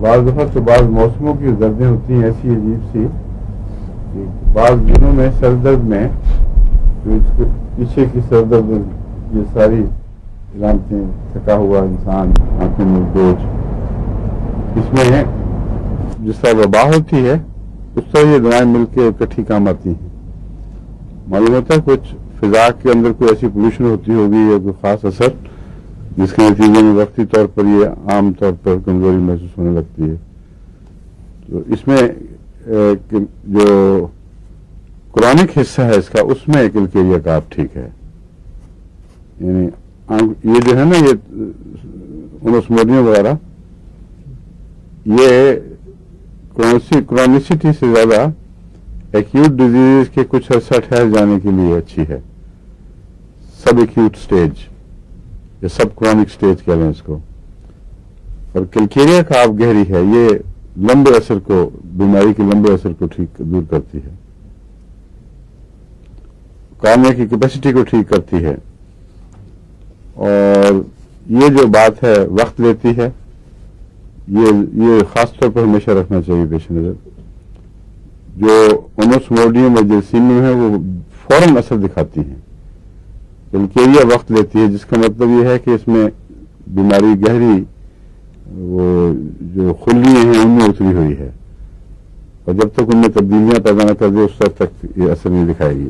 بعض دفعہ تو بعض موسموں کی دردیں ہوتی ہیں ایسی عجیب سی کہ بعض دنوں میں سر درد میں جو اس کے پیچھے کی سر درد یہ ساری علامتیں، تھکا ہوا انسان، آنکھوں میں بوجھ، اس میں جس طرح وبا ہوتی ہے اس طرح یہ دعائیں مل کے اکٹھی کام آتی ہیں. معلوم ہوتا ہے کچھ فضا کے اندر کوئی ایسی پولوشن ہوتی ہوگی یا کوئی خاص اثر جس کے نتیجے میں وقتی طور پر یہ عام طور پر کمزوری محسوس ہونے لگتی ہے. تو اس میں جو کرونک حصہ ہے اس کا، اس میں کلکیریا کا آپ ٹھیک ہے. یعنی یہ جو ہے نا، یہ انوسموڈیم وغیرہ، یہ کرونیسٹی سے زیادہ ایکیوٹ ڈیزیز کے کچھ عرصہ ٹھہر جانے کے لیے اچھی ہے. سب ایکیوٹ سٹیج یا سب کرونک سٹیج کہہ لیں اس کو. اور کلکیریا کا آپ گہری ہے، یہ لمبے اثر کو، بیماری کے لمبے اثر کو ٹھیک دور کرتی ہے، کامنے کی کیپیسٹی کو ٹھیک کرتی ہے. اور یہ جو بات ہے وقت لیتی ہے، یہ خاص طور پر ہمیشہ رکھنا چاہیے پیش نظر. جو انوسموڈیم اور جرسینیم ہے وہ فوراً اثر دکھاتی ہیں، کلکیریا وقت لیتی ہے، جس کا مطلب یہ ہے کہ اس میں بیماری گہری، وہ جو خلیاں ہیں ان میں اتری ہوئی ہے، اور جب تک ان میں تبدیلیاں پیدا نہ کر دے اس وقت تک یہ اثر نہیں دکھائے گی.